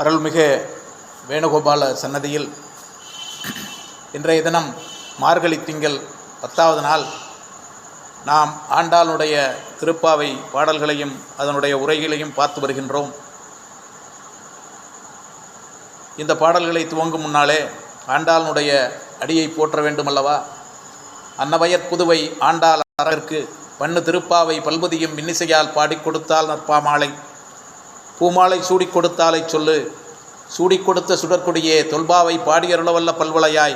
அருள்மிகு வேணுகோபால சன்னதியில் இன்றைய தினம் மார்கழி திங்கள் 10வது நாள் நாம் ஆண்டாளுடைய திருப்பாவை பாடல்களையும் அதனுடைய உரைகளையும் பார்த்து வருகின்றோம். இந்த பாடல்களை துவங்கும் முன்னாலே ஆண்டாளுடைய அடியை போற்ற வேண்டுமல்லவா? அன்னவயற் புதுவை ஆண்டாள் அரற்கு பண்ணு திருப்பாவை பல்பதியும் இன்னிசையால் பாடிக் கொடுத்தால் நற்பாமாலை பூமாலை சூடிக் கொடுத்தாலை சொல்லு சூடிக் கொடுத்த சுடற்கொடியே தொல்பாவை பாடியருளவல்ல பல்வளையாய்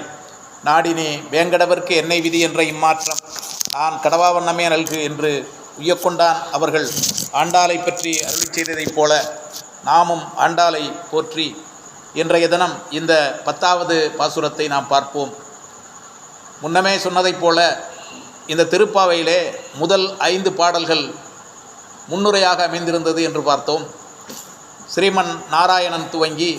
நாடினே வேங்கடவர்க்கு என்னை விதி என்ற இம்மாற்றம் நான் கடவாவண்ணமே நல்கு என்று உய்யக்கொண்டான் அவர்கள் ஆண்டாளை பற்றி அருளி செய்ததைப் போல நாமும் ஆண்டாளை போற்றி இன்றைய தினம் இந்த 10வது பாசுரத்தை நாம் பார்ப்போம். முன்னமே சொன்னதைப் போல இந்த திருப்பாவையிலே முதல் 5 பாடல்கள் முன்னுரையாக அமைந்திருந்தது என்று பார்த்தோம். ஸ்ரீமன் நாராயணன் துவங்கி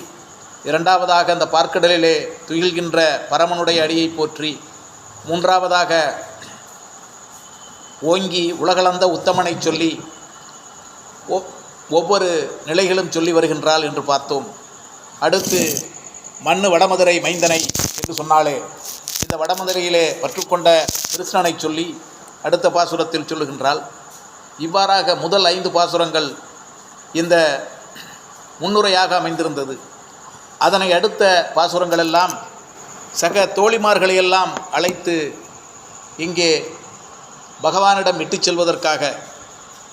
இரண்டாவதாக அந்த பார்க்கடலிலே துயில்கின்ற பரமனுடைய அடியை போற்றி, மூன்றாவதாக ஓங்கி உலகளந்த உத்தமனை சொல்லி ஒவ்வொரு நிலைகளும் சொல்லி வருகின்றாள் என்று பார்த்தோம். அடுத்து மண்ணு வடமதுரை மைந்தனை என்று சொன்னாலே இந்த வடமதுரையிலே பற்றுக்கொண்ட கிருஷ்ணனை சொல்லி அடுத்த பாசுரத்தில் சொல்லுகின்றாள். இவ்வாறாக முதல் 5 பாசுரங்கள் இந்த முன்னுரையாக அமைந்திருந்தது. அதனை அடுத்த பாசுரங்களெல்லாம் சக தோழிமார்களையெல்லாம் அழைத்து இங்கே பகவானிடம் விட்டுச் செல்வதற்காக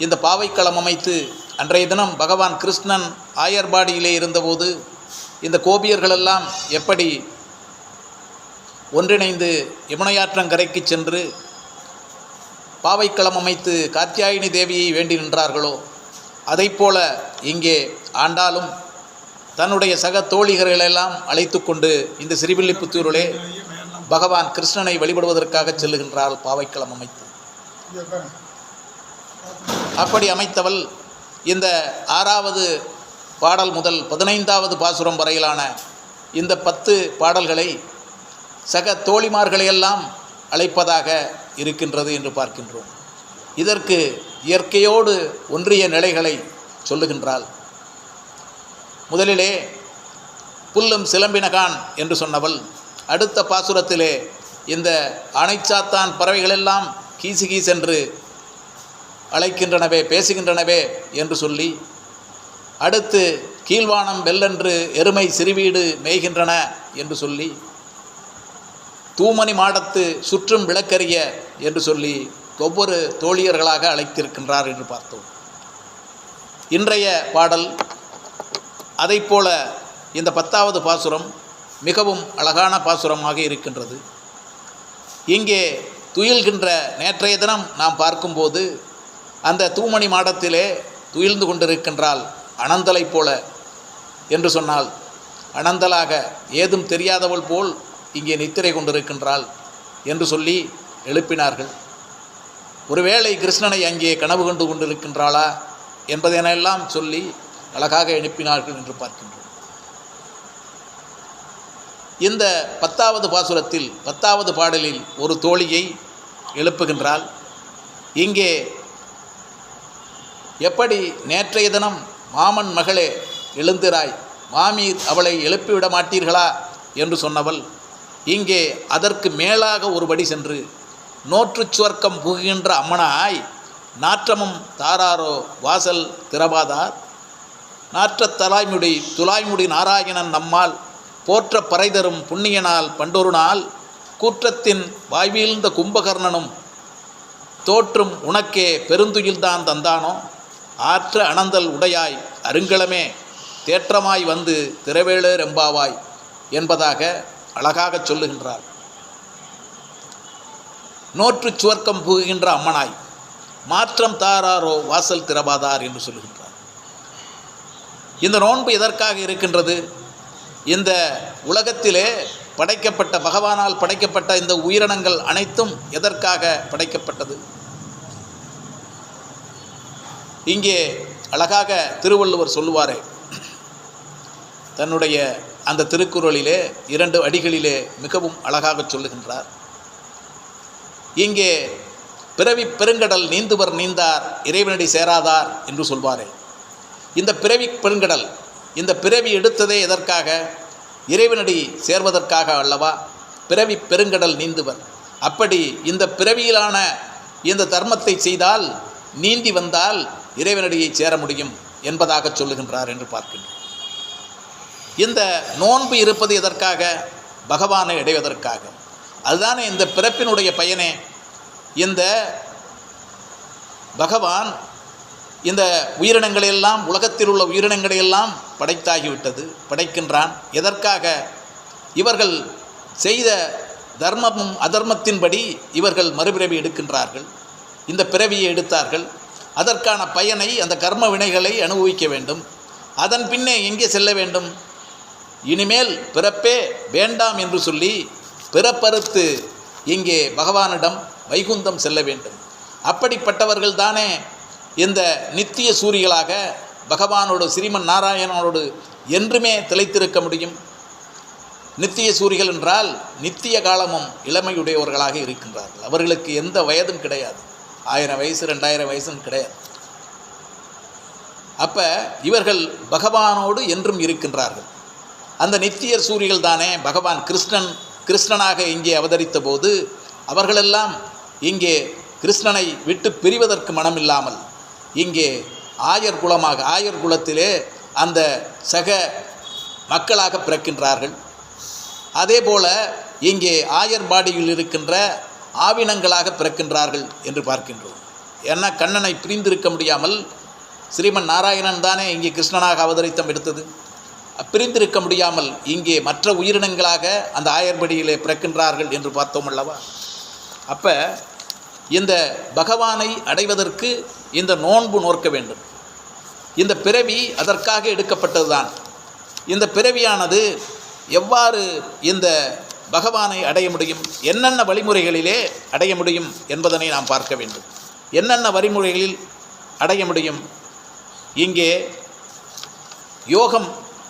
இந்த பாவைக்களம் அமைத்து அன்றைய தினம் பகவான் கிருஷ்ணன் ஆயர்பாடியிலே இருந்தபோது இந்த கோபியர்களெல்லாம் எப்படி ஒன்றிணைந்து யமுனையாற்றங்கரைக்கு சென்று பாவைக்களம் அமைத்து காத்தியாயினி தேவியை வேண்டி நின்றார்களோ அதைப்போல இங்கே ஆண்டாலும் தன்னுடைய சக தோழிகளெல்லாம் அழைத்து கொண்டு இந்த சிறுவில்லிபுத்தூரிலே பகவான் கிருஷ்ணனை வழிபடுவதற்காக செல்லுகின்றாள் பாவைக்களம் அமைத்து. அப்படி அமைத்தவள் இந்த 6வது பாடல் முதல் 15வது பாசுரம் வரையிலான இந்த 10 பாடல்களை சக தோழிமார்களையெல்லாம் அழைப்பதாக இருக்கின்றது என்று பார்க்கின்றோம். இதற்கு இயற்கையோடு ஒன்றிய நிலைகளை சொல்லுகின்றாள். முதலிலே புல்லும் சிலம்பினகான் என்று சொன்னவள் அடுத்த பாசுரத்திலே இந்த அணைச்சாத்தான் பறவைகளெல்லாம் கீசு கீசென்று அழைக்கின்றனவே பேசுகின்றனவே என்று சொல்லி, அடுத்து கீழ்வானம் வெல்லென்று எருமை சிறுவீடு மேய்கின்றன என்று சொல்லி, தூமணி மாடத்து சுற்றும் விளக்கரிய என்று சொல்லி ஒவ்வொரு தோழியர்களாக அழைத்திருக்கின்றார் என்று பார்த்தோம். இன்றைய பாடல் அதைப்போல இந்த 10வது பாசுரம் மிகவும் அழகான பாசுரமாக இருக்கின்றது. இங்கே துயில்கின்ற நேற்றைய தினம் நாம் பார்க்கும்போது அந்த தூமணி மாடத்திலே துயில்ந்து கொண்டிருக்கின்றாள் அனந்தலை போல என்று சொன்னால், அனந்தலாக ஏதும் தெரியாதவள் போல் இங்கே நித்திரை கொண்டிருக்கின்றாள் என்று சொல்லி எழுப்பினார்கள். ஒருவேளை கிருஷ்ணனை அங்கே கனவு கண்டு கொண்டிருக்கின்றாளா என்பதெனெல்லாம் சொல்லி அழகாக எழுப்பினார்கள் என்று பார்க்கின்றோம். இந்த 10வது பாசுரத்தில் 10வது பாடலில் ஒரு தோழியை எழுப்புகின்றாள். இங்கே எப்படி நேற்றைய தினம் மாமன் மகளே எழுந்திராய், மாமீர் அவளை எழுப்பிவிட மாட்டீர்களா என்று சொன்னவள் இங்கே அதற்கு மேலாக ஒருபடி சென்று நோற்று சுவர்க்கம் புகுகின்ற அம்மனாய் நாற்றமும் தாராரோ வாசல் திறவாதார் நாற்றத் துலாய்முடி நாராயணன் நம்மால் போற்ற பறைதரும் புண்ணியனால் பண்டொரு நாள் கூற்றத்தின் வாய்வீழ்ந்த கும்பகர்ணனும் தோற்றும் உனக்கே பெருந்துயில்தான் தந்தானோ ஆற்ற அனந்தல் உடையாய் அருங்களமே தேற்றமாய் வந்து திரவேளே ரெம்பாவாய் என்பதாக அழகாக சொல்லுகின்றார். நோற்று சுவர்க்கம் புகுகின்ற அம்மனாய் மாற்றம் தாராரோ வாசல் திறவாதார் என்று சொல்லுகின்றார். இந்த நோன்பு எதற்காக இருக்கின்றது? இந்த உலகத்திலே படைக்கப்பட்ட பகவானால் படைக்கப்பட்ட இந்த உயிரினங்கள் அனைத்தும் எதற்காக படைக்கப்பட்டது? இங்கே அழகாக திருவள்ளுவர் சொல்லுவாரே, தன்னுடைய அந்த திருக்குறளிலே 2 அடிகளிலே மிகவும் அழகாக சொல்லுகின்றார். இங்கே பிறவி பெருங்கடல் நீந்துவர் நீந்தார் இறைவனடி சேராதார் என்று சொல்வாரே. இந்த பிறவி பெருங்கடல் இந்த பிறவி எடுத்ததே எதற்காக? இறைவனடி சேர்வதற்காக அல்லவா? பிறவி பெருங்கடல் நீந்துவர். அப்படி இந்த பிறவியிலான இந்த தர்மத்தை செய்தால், நீந்தி வந்தால் இறைவனடியை சேர முடியும் என்பதாக சொல்லுகின்றார் என்று பார்க்கின்றோம். இந்த நோன்பு இருப்பது எதற்காக? பகவானை அடைவதற்காக. அதுதானே இந்த பிறப்பினுடைய பயனே. இந்த பகவான் இந்த உயிரினங்களையெல்லாம், உலகத்தில் உள்ள உயிரினங்களையெல்லாம் படைத்தாகிவிட்டது, படைக்கின்றான். எதற்காக? இவர்கள் செய்த தர்மமும் அதர்மத்தின்படி இவர்கள் மறுபிறவி எடுக்கின்றார்கள். இந்த பிறவியை எடுத்தார்கள். அதற்கான பயனை, அந்த கர்ம வினைகளை அனுபவிக்க வேண்டும். அதன் பின்னே எங்கே செல்ல வேண்டும்? இனிமேல் பிறப்பே வேண்டாம் என்று சொல்லி பிறப்பறுத்து இங்கே பகவானிடம் வைகுந்தம் செல்ல வேண்டும். அப்படிப்பட்டவர்கள் தானே இந்த நித்திய சூரிகளாக பகவானோடு, ஸ்ரீமன் நாராயணனோடு என்றுமே திளைத்திருக்க முடியும். நித்திய சூரிகள் என்றால் நித்திய காலமும் இளமையுடையவர்களாக இருக்கின்றார்கள். அவர்களுக்கு எந்த வயதும் கிடையாது. 1000 வயசு 2000 வயசுன்னு கிடையாது. அப்போ இவர்கள் பகவானோடு என்றும் இருக்கின்றார்கள். அந்த நித்திய சூரிகள் தானே பகவான் கிருஷ்ணனாக இங்கே அவதரித்த போது அவர்களெல்லாம் இங்கே கிருஷ்ணனை விட்டு பிரிவதற்கு மனமில்லாமல் இங்கே ஆயர் குலத்திலே அந்த சக மக்களாக பிறக்கின்றார்கள். அதே போல இங்கே ஆயர்பாடியில் இருக்கின்ற ஆவினங்களாக பிறக்கின்றார்கள் என்று பார்க்கின்றோம். ஏன்னா கண்ணனை பிரிந்திருக்க முடியாமல், ஸ்ரீமன் நாராயணன் தானே இங்கே கிருஷ்ணனாக அவதரித்தம் எடுத்தது. பிரிந்திருக்க முடியாமல் இங்கே மற்ற உயிரினங்களாக அந்த ஆயர்படியிலே பிறக்கின்றார்கள் என்று பார்த்தோம் அல்லவா? அப்போ இந்த பகவானை அடைவதற்கு இந்த நோன்பு நோக்க வேண்டும். இந்த பிறவி அதற்காக எடுக்கப்பட்டது தான். இந்த பிறவியானது எவ்வாறு இந்த பகவானை அடைய முடியும், என்னென்ன வழிமுறைகளிலே அடைய முடியும் என்பதனை நாம் பார்க்க வேண்டும். என்னென்ன வழிமுறைகளில் அடைய முடியும்? இங்கே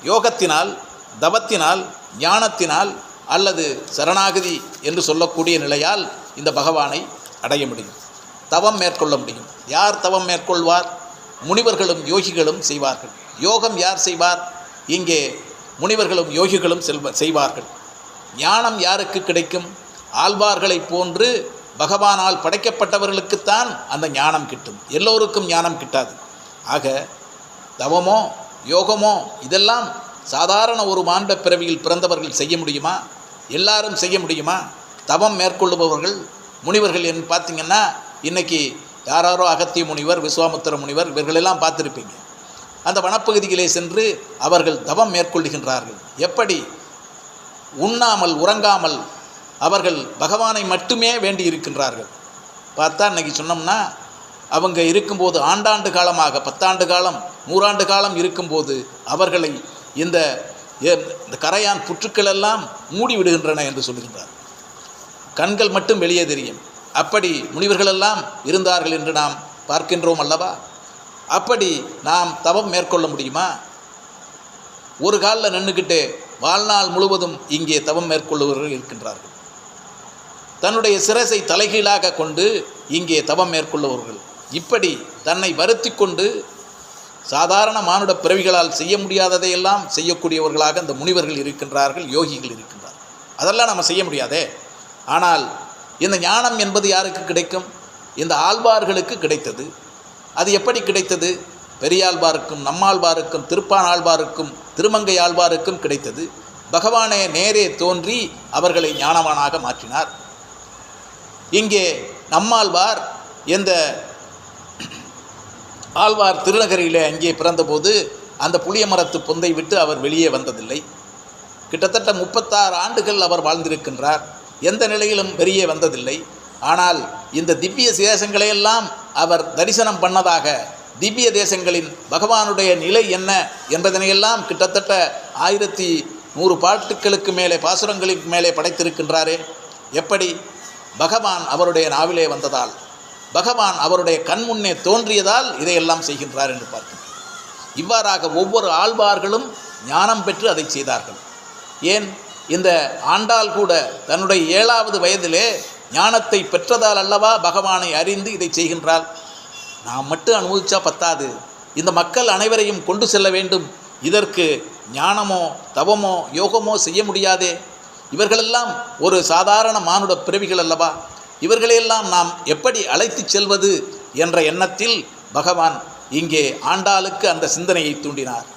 யோகத்தினால், தவத்தினால், ஞானத்தினால் அல்லது சரணாகதி என்று சொல்லக்கூடிய நிலையால் இந்த பகவானை அடைய முடியும். தவம் மேற்கொள்ள முடியும். யார் தவம் மேற்கொள்வார்? முனிவர்களும் யோகிகளும் செய்வார்கள். யோகம் யார் செய்வார்? இங்கே முனிவர்களும் யோகிகளும் செய்வார்கள். ஞானம் யாருக்கு கிடைக்கும்? ஆழ்வார்களைப் போன்று பகவானால் படைக்கப்பட்டவர்களுக்குத்தான் அந்த ஞானம் கிட்டும். எல்லோருக்கும் ஞானம் கிட்டாது. ஆக தவமோ யோகமோ இதெல்லாம் சாதாரண ஒரு மாண்ட பிறவியில் பிறந்தவர்கள் செய்ய முடியுமா? எல்லாரும் செய்ய முடியுமா? தவம் மேற்கொள்ளுபவர்கள் முனிவர்கள் என்று பார்த்திங்கன்னா, இன்றைக்கி யாரோ அகத்திய முனிவர், விஸ்வாமுத்திர முனிவர் இவர்களெல்லாம் பார்த்துருப்பீங்க. அந்த வனப்பகுதியிலே சென்று அவர்கள் தவம் மேற்கொள்ளுகின்றார்கள். எப்படி? உண்ணாமல் உறங்காமல் அவர்கள் பகவானை மட்டுமே வேண்டி இருக்கின்றார்கள். பார்த்தா இன்றைக்கி சொன்னோம்னா, அவங்க இருக்கும்போது ஆண்டாண்டு காலமாக 10 ஆண்டு காலம் 100 ஆண்டு காலம் இருக்கும்போது அவர்களை இந்த கரையான் புற்றுக்கள் எல்லாம் மூடி விடுகின்றன என்று சொல்லுகின்றார். கண்கள் மட்டும் வெளியே தெரியும். அப்படி முனிவர்களெல்லாம் இருந்தார்கள் என்று நாம் பார்க்கின்றோம் அல்லவா? அப்படி நாம் தவம் மேற்கொள்ள முடியுமா? ஒரு காலில் நின்றுக்கிட்டு வாழ்நாள் முழுவதும் இங்கே தவம் மேற்கொள்ளுபவர்கள் இருக்கின்றார்கள். தன்னுடைய சிரசை தலைகீழாக கொண்டு இங்கே தவம் மேற்கொள்ளுபவர்கள், இப்படி தன்னை வருத்தி கொண்டு சாதாரண மானுட பிறவிகளால் செய்ய முடியாததையெல்லாம் செய்யக்கூடியவர்களாக இந்த முனிவர்கள் இருக்கின்றார்கள், யோகிகள் இருக்கின்றார்கள். அதெல்லாம் நம்ம செய்ய முடியாதே. ஆனால் இந்த ஞானம் என்பது யாருக்கு கிடைக்கும்? இந்த ஆழ்வார்களுக்கு கிடைத்தது. அது எப்படி கிடைத்தது? பெரியாழ்வாருக்கும், நம்மாழ்வாருக்கும், திருப்பான் ஆழ்வாருக்கும், திருமங்கை ஆழ்வாருக்கும் கிடைத்தது. பகவானே நேரே தோன்றி அவர்களை ஞானவானாக மாற்றினார். இங்கே நம்மாழ்வார் இந்த ஆழ்வார் திருநகரிலே அங்கே பிறந்தபோது அந்த புளிய மரத்து பொந்தை விட்டு அவர் வெளியே வந்ததில்லை. கிட்டத்தட்ட 36 ஆண்டுகள் அவர் வாழ்ந்திருக்கின்றார். எந்த நிலையிலும் வெளியே வந்ததில்லை. ஆனால் இந்த திவ்ய தேசங்களையெல்லாம் அவர் தரிசனம் பண்ணதாக, திவ்ய தேசங்களின் பகவானுடைய நிலை என்ன என்பதனையெல்லாம் கிட்டத்தட்ட 1100 பாட்டுக்களுக்கு மேலே, பாசுரங்களுக்கு மேலே படைத்திருக்கின்றாரே. எப்படி? பகவான் அவருடைய நாவிலே வந்ததால், பகவான் அவருடைய கண்முன்னே தோன்றியதால் இதையெல்லாம் செய்கின்றார் என்று பார்க்கின்றோம். இவ்வாறாக ஒவ்வொரு ஆழ்வார்களும் ஞானம் பெற்று அதை செய்தார்கள். ஏன்? இந்த ஆண்டாள் கூட தன்னுடைய 7வது வயதிலே ஞானத்தை பெற்றதால் அல்லவா பகவானை அறிந்து இதை செய்கின்றாள். நாம் மட்டும் அனுபவிச்சா பத்தாது, இந்த மக்கள் அனைவரையும் கொண்டு செல்ல வேண்டும் இதற்கு ஞானமோ தவமோ யோகமோ செய்ய முடியாதே. இவர்களெல்லாம் ஒரு சாதாரண மானுட பிறவிகள் அல்லவா, இவர்களையெல்லாம் நாம் எப்படி அழைத்து செல்வது என்ற எண்ணத்தில் பகவான் இங்கே ஆண்டாளுக்கு அந்த சிந்தனையை தூண்டினார்.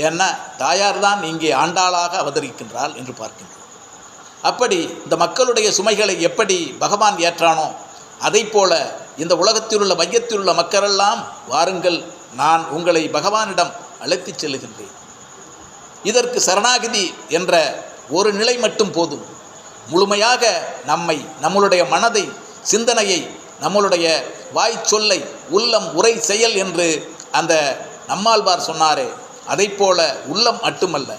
ஏன்னா தாயார் தான் இங்கே ஆண்டாளாக அவதரிக்கின்றாள் என்று பார்க்கின்றோம். அப்படி இந்த மக்களுடைய சுமைகளை எப்படி பகவான் ஏற்றானோ அதை போல இந்த உலகத்தில் உள்ள மையத்தில் உள்ள மக்களெல்லாம் வாருங்கள், நான் உங்களை பகவானிடம் அழைத்து செல்லுகின்றேன். இதற்கு சரணாகதி என்ற ஒரு நிலை மட்டும் போதும். முழுமையாக நம்மை, நம்மளுடைய மனதை, சிந்தனையை, நம்மளுடைய வாய் சொல்லை, உள்ளம் உரை செயல் என்று அந்த நம்மாழ்வார் சொன்னாரே, அதை போல உள்ளம் மட்டுமல்ல,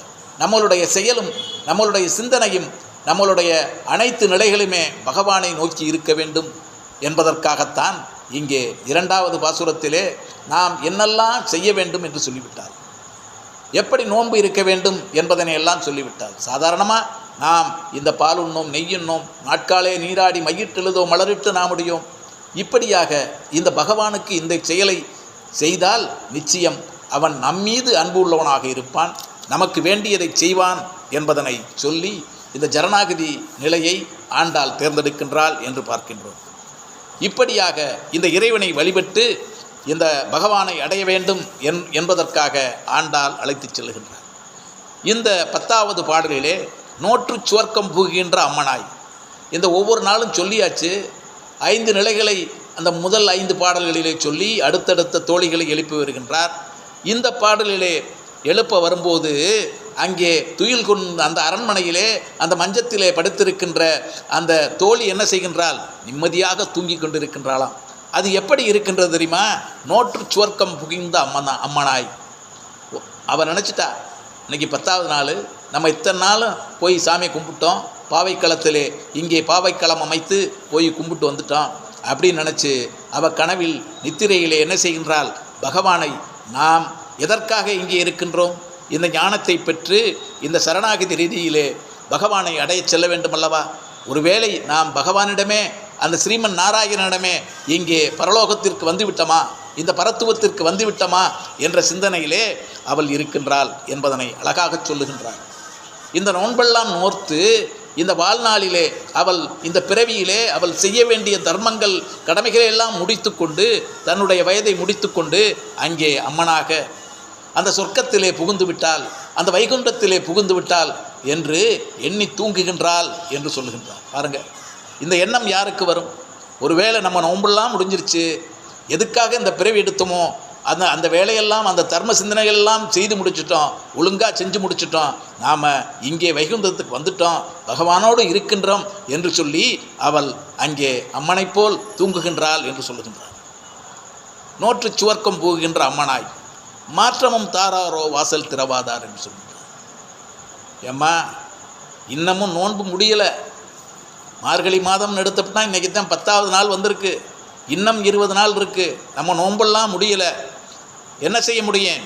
நம்மளுடைய செயலும் நம்மளுடைய சிந்தனையும் நம்மளுடைய அனைத்து நிலைகளுமே பகவானை நோக்கி இருக்க வேண்டும் என்பதற்காகத்தான் இங்கே 2வது பாசுரத்திலே நாம் என்னெல்லாம் செய்ய வேண்டும் என்று சொல்லிவிட்டார். எப்படி நோன்பு இருக்க வேண்டும் என்பதனை எல்லாம் சொல்லிவிட்டார். சாதாரணமாக நாம் இந்த பால் உண்ணோம், நெய்யுண்ணோம், நாட்காலே நீராடி மையிட்டெழுதோ மலரிட்டு நாமுடியோம், இப்படியாக இந்த பகவானுக்கு இந்த செயலை செய்தால் நிச்சயம் அவன் நம்மீது அன்பு உள்ளவனாக இருப்பான், நமக்கு வேண்டியதை செய்வான் என்பதனை சொல்லி இந்த ஜரணாகதி நிலையை ஆண்டாள் தேர்ந்தெடுக்கின்றாள் என்று பார்க்கின்றோம். இப்படியாக இந்த இறைவனை வழிபட்டு இந்த பகவானை அடைய வேண்டும் என்பதற்காக ஆண்டாள் அழைத்து செல்கின்றார். இந்த 10வது பாடலிலே நோற்று சுவர்க்கம் புகுகின்ற அம்மனாய், இந்த ஒவ்வொரு நாளும் சொல்லியாச்சு. 5 நிலைகளை அந்த முதல் 5 பாடல்களிலே சொல்லி அடுத்தடுத்த தோழிகளை எழுப்பி வருகின்றார். இந்த பாடலிலே எழுப்ப வரும்போது அங்கே துயில் கொண்டு அந்த அரண்மனையிலே அந்த மஞ்சத்திலே படுத்திருக்கின்ற அந்த தோழி என்ன செய்கின்றாள்? நிம்மதியாக தூங்கி கொண்டிருக்கின்றாளாம். அது எப்படி இருக்கின்றது தெரியுமா? நோற்று சுவர்க்கம் புகிந்த அம்மனாய். அவன் நினச்சிட்டா இன்றைக்கி 10வது நாள், நம்ம இத்தனை நாளும் போய் சாமியை கும்பிட்டோம், பாவைக்களத்திலே இங்கே பாவைக்களம் அமைத்து போய் கும்பிட்டு வந்துட்டோம் அப்படின்னு நினச்சி அவள் கனவில் நித்திரையிலே என்ன செய்கின்றாள்? பகவானை, நாம் எதற்காக இங்கே இருக்கின்றோம்? இந்த ஞானத்தை பெற்று இந்த சரணாகதி ரீதியிலே பகவானை அடைய செல்ல வேண்டும் அல்லவா? ஒருவேளை நாம் பகவானிடமே, அந்த ஸ்ரீமன் நாராயணனிடமே இங்கே பரலோகத்திற்கு வந்துவிட்டோமா, இந்த பரத்துவத்திற்கு வந்துவிட்டோமா என்ற சிந்தனையிலே அவள் இருக்கின்றாள் என்பதனை அழகாக சொல்லுகின்றாள். இந்த நோன்பெல்லாம் நோர்த்து இந்த வாழ்நாளிலே அவள், இந்த பிறவியிலே அவள் செய்ய வேண்டிய தர்மங்கள் கடமைகளை எல்லாம் முடித்து கொண்டு, தன்னுடைய வயதை முடித்து கொண்டு அங்கே அம்மனாக அந்த சொர்க்கத்திலே புகுந்து விட்டாள், அந்த வைகுண்டத்திலே புகுந்து விட்டாள் என்று எண்ணி தூங்குகின்றாள் என்று சொல்லுகின்றார். பாருங்கள், இந்த எண்ணம் யாருக்கு வரும்? ஒருவேளை நம்ம நோன்பெல்லாம் முடிஞ்சிருச்சு, எதுக்காக இந்த பிறவி எடுத்தோமோ அந்த வேலையெல்லாம், அந்த தர்ம சிந்தனைகள்லாம் செய்து முடிச்சிட்டோம், ஒழுங்காக செஞ்சு முடிச்சிட்டோம், நாம் இங்கே வைகுந்தத்துக்கு வந்துட்டோம், பகவானோடு இருக்கின்றோம் என்று சொல்லி அவள் அங்கே அம்மனைப் போல் தூங்குகின்றாள் என்று சொல்லுகின்றாள். நோற்று சுவர்க்கம் போகின்ற அம்மனாய், மாற்றமும் தாராரோ வாசல் திறவாதார் என்று சொல்லுகின்றார். ஏம்மா, இன்னமும் நோன்பு முடியலை, மார்கழி மாதம் எடுத்தப்பட்டா இன்றைக்கி தான் 10வது நாள் வந்திருக்கு, இன்னும் 20 நாள் இருக்குது, நம்ம நோன்பெல்லாம் முடியலை, என்ன செய்ய முடியும்?